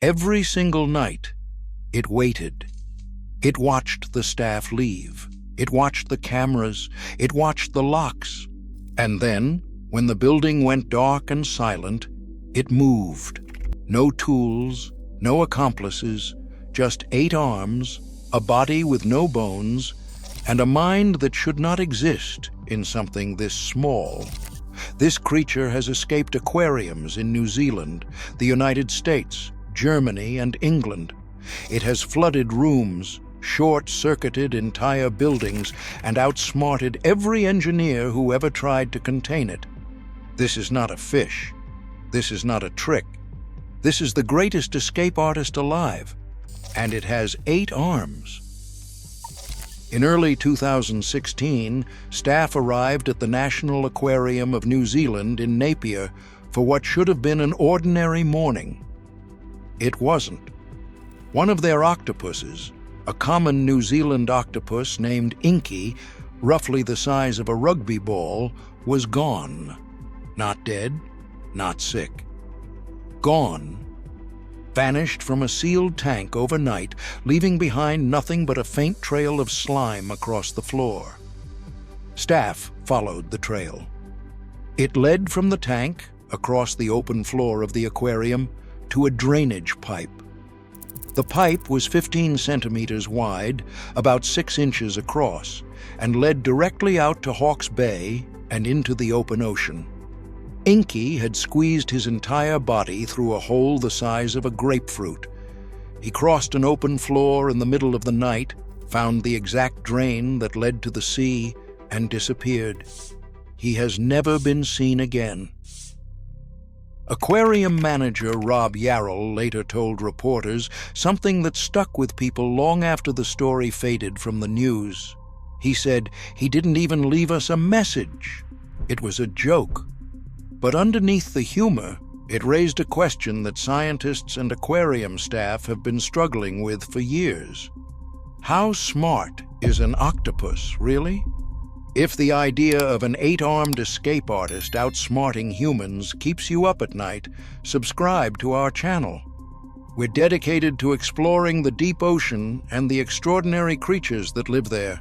Every single night, it waited. It watched the staff leave. It watched the cameras. It watched the locks. And then, when the building went dark and silent, it moved. No tools, no accomplices, just 8 arms, a body with no bones, and a mind that should not exist in something this small. This creature has escaped aquariums in New Zealand, the United States, Germany, and England. It has flooded rooms, short-circuited entire buildings, and outsmarted every engineer who ever tried to contain it. This is not a fish. This is not a trick. This is the greatest escape artist alive, and it has 8 arms. In early 2016, staff arrived at the National Aquarium of New Zealand in Napier for what should have been an ordinary morning. It wasn't. One of their octopuses, a common New Zealand octopus named Inky, roughly the size of a rugby ball, was gone. Not dead, not sick. Gone. Vanished from a sealed tank overnight, leaving behind nothing but a faint trail of slime across the floor. Staff followed the trail. It led from the tank, across the open floor of the aquarium, to a drainage pipe. The pipe was 15 centimeters wide, about 6 inches across, and led directly out to Hawke's Bay and into the open ocean. Inky had squeezed his entire body through a hole the size of a grapefruit. He crossed an open floor in the middle of the night, found the exact drain that led to the sea, and disappeared. He has never been seen again. Aquarium manager Rob Yarrell later told reporters something that stuck with people long after the story faded from the news. He said, "He didn't even leave us a message. It was a joke." But underneath the humor, it raised a question that scientists and aquarium staff have been struggling with for years. How smart is an octopus, really? If the idea of an 8-armed escape artist outsmarting humans keeps you up at night, subscribe to our channel. We're dedicated to exploring the deep ocean and the extraordinary creatures that live there.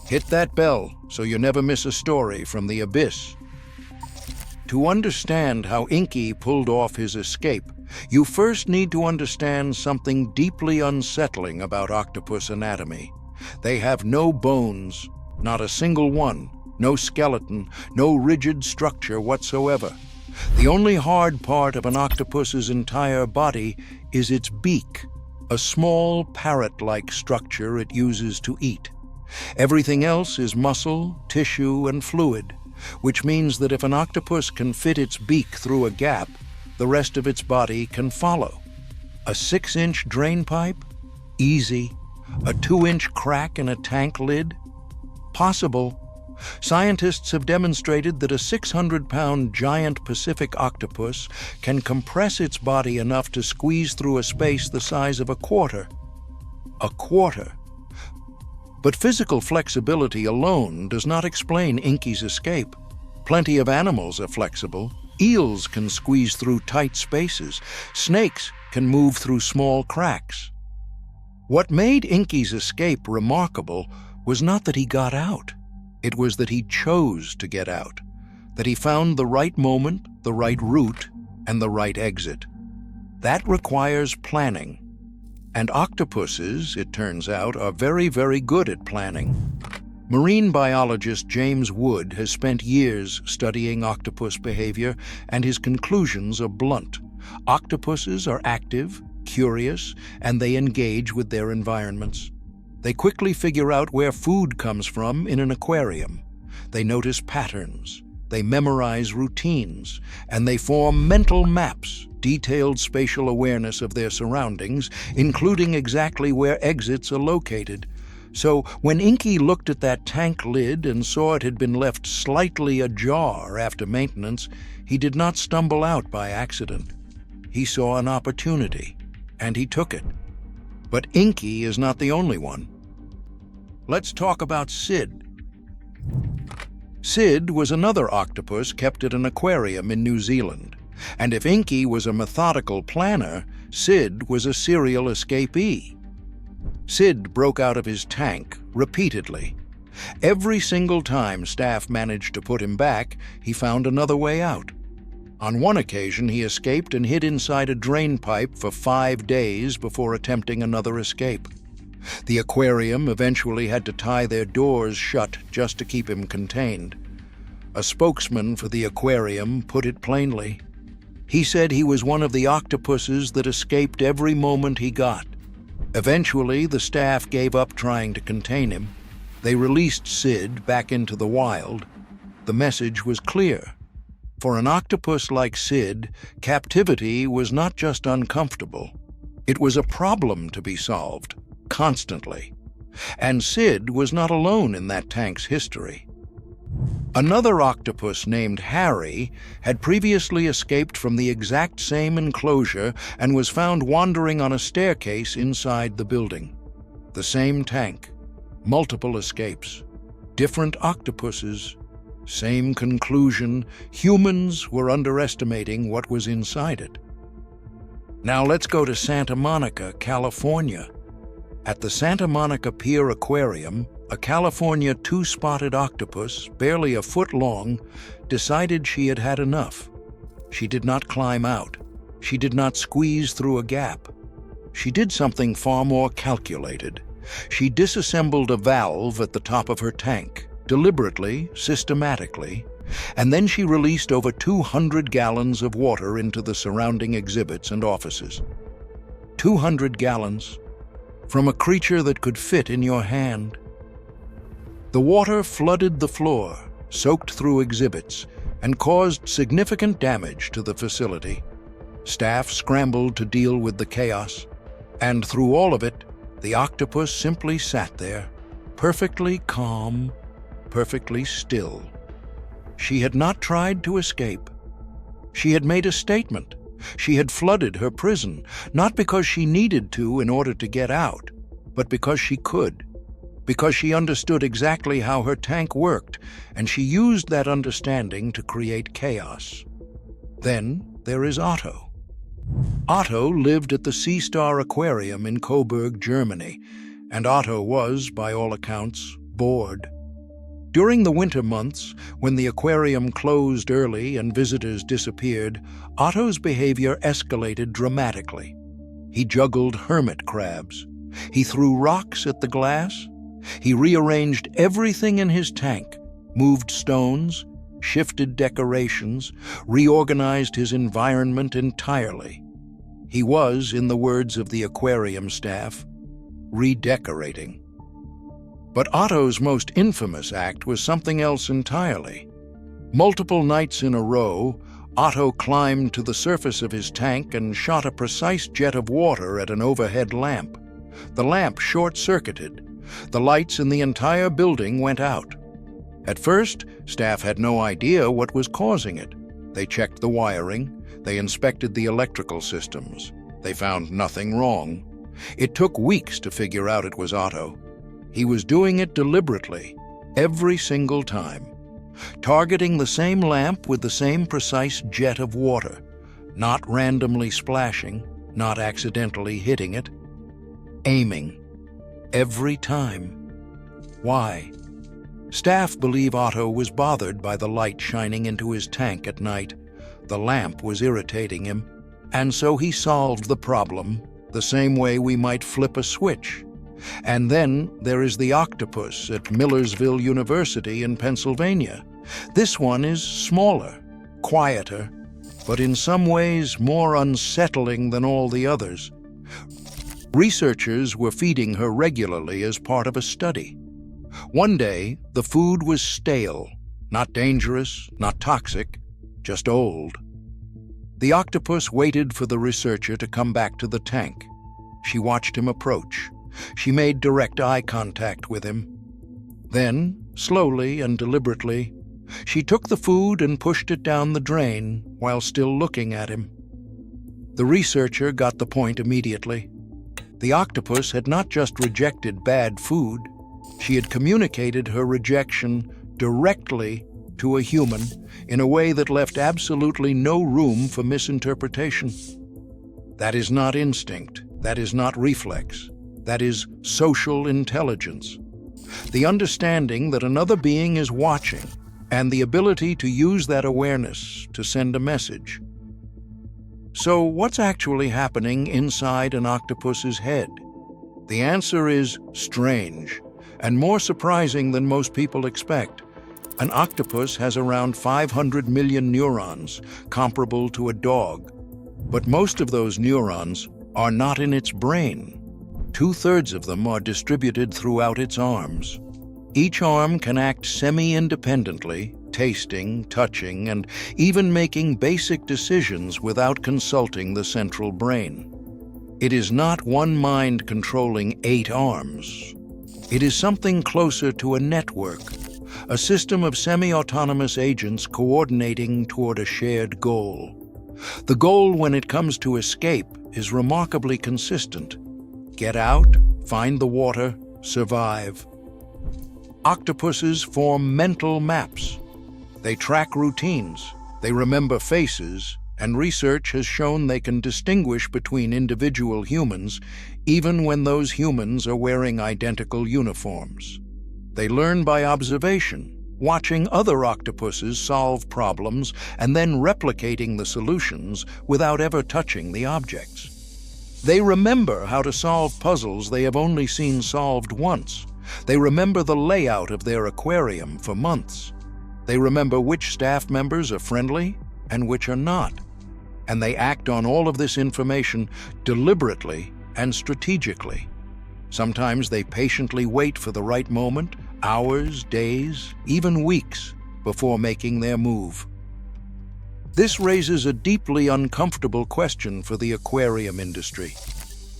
Hit that bell so you never miss a story from the abyss. To understand how Inky pulled off his escape, you first need to understand something deeply unsettling about octopus anatomy. They have no bones, not a single one, no skeleton, no rigid structure whatsoever. The only hard part of an octopus's entire body is its beak, a small parrot-like structure it uses to eat. Everything else is muscle, tissue, and fluid, which means that if an octopus can fit its beak through a gap, the rest of its body can follow. A 6-inch drain pipe? Easy. A 2-inch crack in a tank lid? Possible. Scientists have demonstrated that a 600-pound giant Pacific octopus can compress its body enough to squeeze through a space the size of a quarter. A quarter. But physical flexibility alone does not explain Inky's escape. Plenty of animals are flexible. Eels can squeeze through tight spaces. Snakes can move through small cracks. What made Inky's escape remarkable was not that he got out. It was that he chose to get out, that he found the right moment, the right route, and the right exit. That requires planning. And octopuses, it turns out, are very, very good at planning. Marine biologist James Wood has spent years studying octopus behavior, and his conclusions are blunt. Octopuses are active, curious, and they engage with their environments. They quickly figure out where food comes from in an aquarium. They notice patterns. They memorize routines, and they form mental maps, detailed spatial awareness of their surroundings, including exactly where exits are located. So when Inky looked at that tank lid and saw it had been left slightly ajar after maintenance, he did not stumble out by accident. He saw an opportunity, and he took it. But Inky is not the only one. Let's talk about Sid. Sid was another octopus kept at an aquarium in New Zealand. And if Inky was a methodical planner, Sid was a serial escapee. Sid broke out of his tank repeatedly. Every single time staff managed to put him back, he found another way out. On one occasion, he escaped and hid inside a drain pipe for 5 days before attempting another escape. The aquarium eventually had to tie their doors shut just to keep him contained. A spokesman for the aquarium put it plainly. He said he was one of the octopuses that escaped every moment he got. Eventually, the staff gave up trying to contain him. They released Sid back into the wild. The message was clear. For an octopus like Sid, captivity was not just uncomfortable. It was a problem to be solved, constantly. And Sid was not alone in that tank's history. Another octopus named Harry had previously escaped from the exact same enclosure and was found wandering on a staircase inside the building. The same tank, multiple escapes, different octopuses, same conclusion: humans were underestimating what was inside it. Now let's go to Santa Monica, California. At the Santa Monica Pier Aquarium, a California two-spotted octopus, barely a foot long, decided she had had enough. She did not climb out. She did not squeeze through a gap. She did something far more calculated. She disassembled a valve at the top of her tank, deliberately, systematically, and then she released over 200 gallons of water into the surrounding exhibits and offices. 200 gallons from a creature that could fit in your hand. The water flooded the floor, soaked through exhibits, and caused significant damage to the facility. Staff scrambled to deal with the chaos, and through all of it, the octopus simply sat there, perfectly calm, perfectly still. She had not tried to escape. She had made a statement. She had flooded her prison, not because she needed to in order to get out, but because she could, because she understood exactly how her tank worked, and she used that understanding to create chaos. Then there is Otto. Otto lived at the Sea Star Aquarium in Coburg, Germany, and Otto was, by all accounts, bored. During the winter months, when the aquarium closed early and visitors disappeared, Otto's behavior escalated dramatically. He juggled hermit crabs. He threw rocks at the glass. He rearranged everything in his tank, moved stones, shifted decorations, reorganized his environment entirely. He was, in the words of the aquarium staff, redecorating. But Otto's most infamous act was something else entirely. Multiple nights in a row, Otto climbed to the surface of his tank and shot a precise jet of water at an overhead lamp. The lamp short-circuited. The lights in the entire building went out. At first, staff had no idea what was causing it. They checked the wiring. They inspected the electrical systems. They found nothing wrong. It took weeks to figure out it was Otto. He was doing it deliberately, every single time, targeting the same lamp with the same precise jet of water, not randomly splashing, not accidentally hitting it, aiming, every time. Why? Staff believe Otto was bothered by the light shining into his tank at night. The lamp was irritating him, and so he solved the problem the same way we might flip a switch. And then there is the octopus at Millersville University in Pennsylvania. This one is smaller, quieter, but in some ways more unsettling than all the others. Researchers were feeding her regularly as part of a study. One day, the food was stale, not dangerous, not toxic, just old. The octopus waited for the researcher to come back to the tank. She watched him approach. She made direct eye contact with him. Then, slowly and deliberately, she took the food and pushed it down the drain while still looking at him. The researcher got the point immediately. The octopus had not just rejected bad food, she had communicated her rejection directly to a human in a way that left absolutely no room for misinterpretation. That is not instinct. That is not reflex. That is social intelligence. The understanding that another being is watching, and the ability to use that awareness to send a message. So what's actually happening inside an octopus's head? The answer is strange, and more surprising than most people expect. An octopus has around 500 million neurons, comparable to a dog. But most of those neurons are not in its brain. 2/3 of them are distributed throughout its arms. Each arm can act semi-independently, tasting, touching, and even making basic decisions without consulting the central brain. It is not one mind controlling 8 arms. It is something closer to a network, a system of semi-autonomous agents coordinating toward a shared goal. The goal when it comes to escape is remarkably consistent. Get out, find the water, survive. Octopuses form mental maps. They track routines, they remember faces, and research has shown they can distinguish between individual humans even when those humans are wearing identical uniforms. They learn by observation, watching other octopuses solve problems and then replicating the solutions without ever touching the objects. They remember how to solve puzzles they have only seen solved once. They remember the layout of their aquarium for months. They remember which staff members are friendly and which are not. And they act on all of this information deliberately and strategically. Sometimes they patiently wait for the right moment, hours, days, even weeks, before making their move. This raises a deeply uncomfortable question for the aquarium industry.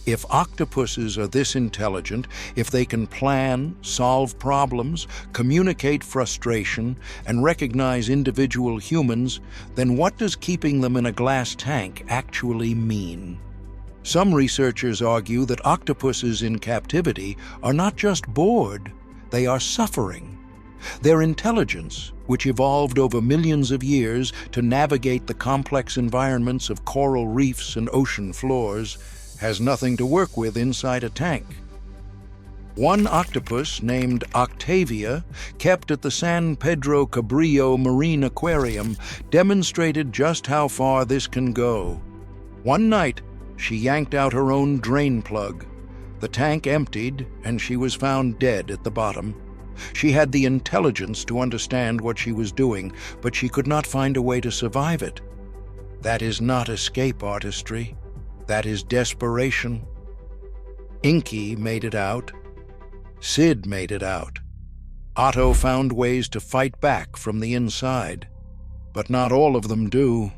If octopuses are this intelligent, if they can plan, solve problems, communicate frustration, and recognize individual humans, then what does keeping them in a glass tank actually mean? Some researchers argue that octopuses in captivity are not just bored, they are suffering. Their intelligence, which evolved over millions of years to navigate the complex environments of coral reefs and ocean floors, has nothing to work with inside a tank. One octopus, named Octavia, kept at the San Pedro Cabrillo Marine Aquarium, demonstrated just how far this can go. One night, she yanked out her own drain plug. The tank emptied, and she was found dead at the bottom. She had the intelligence to understand what she was doing, but she could not find a way to survive it. That is not escape artistry. That is desperation. Inky made it out. Sid made it out. Otto found ways to fight back from the inside. But not all of them do.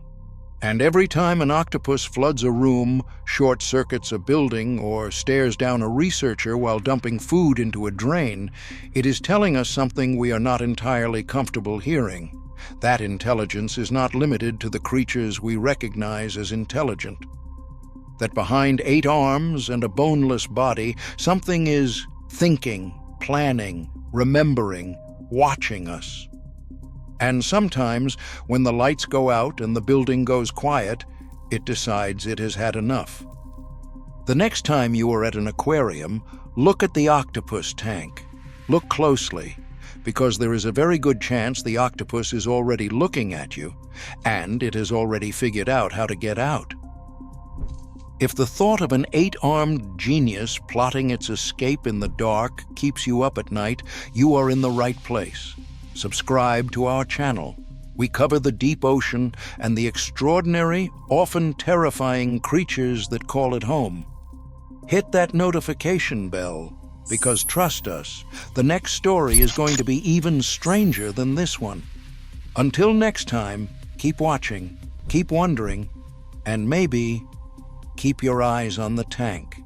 And every time an octopus floods a room, short-circuits a building, or stares down a researcher while dumping food into a drain, it is telling us something we are not entirely comfortable hearing. That intelligence is not limited to the creatures we recognize as intelligent. That behind 8 arms and a boneless body, something is thinking, planning, remembering, watching us. And sometimes, when the lights go out and the building goes quiet, it decides it has had enough. The next time you are at an aquarium, look at the octopus tank. Look closely, because there is a very good chance the octopus is already looking at you, and it has already figured out how to get out. If the thought of an 8-armed genius plotting its escape in the dark keeps you up at night, you are in the right place. Subscribe to our channel. We cover the deep ocean and the extraordinary, often terrifying creatures that call it home. Hit that notification bell, because trust us, the next story is going to be even stranger than this one. Until next time, keep watching, keep wondering, and maybe keep your eyes on the tank.